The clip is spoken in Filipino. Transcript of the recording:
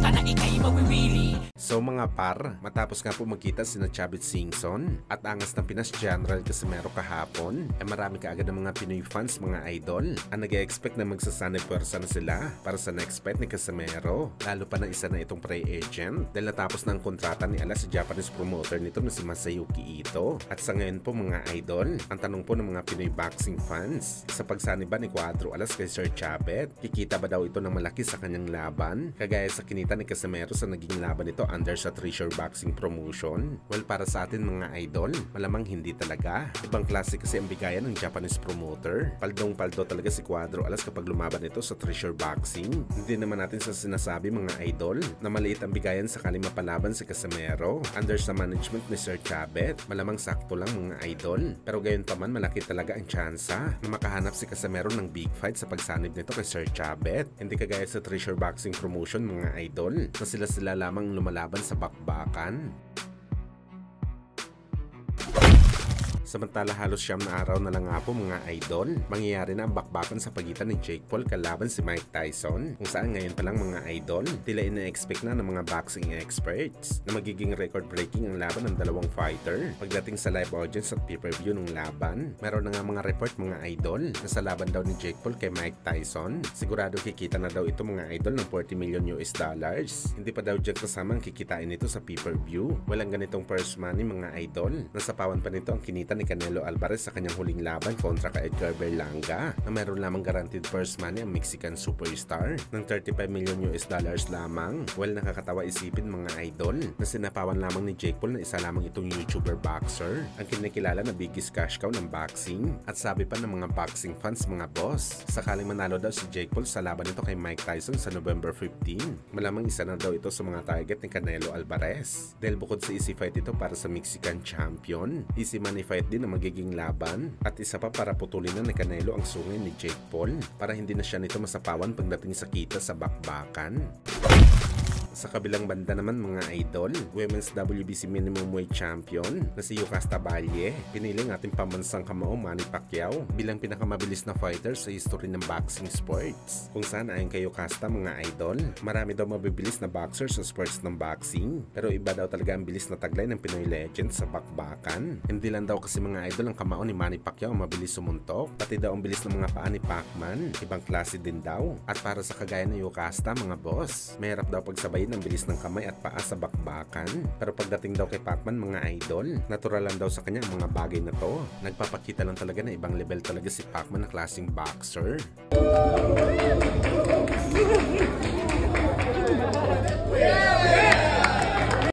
ka na ika'y mawiwili. So mga par, matapos nga po magkita sina Chavit Singson at angas ng Pinas General Casimero kahapon, marami kaagad ng mga Pinoy fans, mga idol, ang nag-e-expect na magsasanay pwersa na sila para sa next fight ni Casimero. Lalo pa na isa na itong pre-agent dahil natapos na ang kontrata ni Ala sa Japanese promoter nito na si Masayuki Ito. At sa ngayon po mga idol, ang tanong po ng mga Pinoy boxing fans, sa pagsani ba ni Cuadro Alas kay Sir Chavit, kikita ba daw ito ng malaki sa kanyang laban? Kagaya sa kinita ni Casimero sa naging laban nito under sa Treasure Boxing Promotion? Well, para sa atin mga idol, malamang hindi talaga. Ibang klase kasi ang bigayan ng Japanese promoter. Paldong-paldo talaga si Cuadro Alas kapag lumaban ito sa Treasure Boxing. Hindi naman natin sa sinasabi mga idol na maliit ang bigayan sakali mapalaban si Casimero under sa management ni Sir Chavit. Malamang sakto lang mga idol. Pero gayon pa man, malaki talaga ang tsansa na makahanap si Casimero ng big fight sa pagsanib nito kay Sir Chavit. Hindi kagaya sa Treasure Boxing Promotion mga idol na sila lamang lumalaban sa bakbakan. Samantala halos 9 na araw na lang nga po mga idol, mangyayari na ang bakbakan sa pagitan ni Jake Paul kalaban si Mike Tyson, kung saan ngayon pa lang mga idol, tila ina-expect na ng mga boxing experts na magiging record-breaking ang laban ng dalawang fighter. Pagdating sa live audience at pay-per-view ng laban, meron na nga mga report mga idol na sa laban daw ni Jake Paul kay Mike Tyson, sigurado kikita na daw ito mga idol ng $40 million. Hindi pa daw dyan kasama ang kikitain nito sa pay-per-view. Walang ganitong purse money mga idol. Nasapawan pa nito ang kinita ni Canelo Alvarez sa kanyang huling laban kontra kay Edgar Berlanga na meron lamang guaranteed purse money ang Mexican superstar ng $35 million lamang. Well, nakakatawa isipin mga idol na sinapawan lamang ni Jake Paul na isa lamang itong YouTuber boxer ang kinikilala na biggest cash cow ng boxing. At sabi pa ng mga boxing fans mga boss, sakaling manalo daw si Jake Paul sa laban nito kay Mike Tyson sa November 15, malamang isa na daw ito sa mga target ni Canelo Alvarez dahil bukod sa easy fight ito para sa Mexican champion, easy money fight din na magiging laban at isa pa para putulin na ni Canelo ang sungay ni Jake Paul para hindi na siya nito masapawan pagdating sa kita sa bakbakan. Sa kabilang banda naman mga idol, Women's WBC Minimum Weight Champion na si Yokasta Valle, piniling ating pambansang kamao Manny Pacquiao bilang pinakamabilis na fighter sa history ng boxing sports. Kung saan ayon kay Yokasta mga idol, marami daw mabibilis na boxer sa sports ng boxing, pero iba daw talaga ang bilis na taglay ng Pinoy legend sa bakbakan. Hindi lang daw kasi mga idol ang kamao ni Manny Pacquiao mabilis sumuntok, pati daw ang bilis ng mga paa ni Pacman, ibang klase din daw. At para sa kagaya ni Yokasta mga boss, mahirap daw pagsabay ng bilis ng kamay at paa sa bakbakan. Pero pagdating daw kay Pacman mga idol, natural lang daw sa kanya ang mga bagay na to. Nagpapakita lang talaga na ibang level talaga si Pacman na klaseng boxer.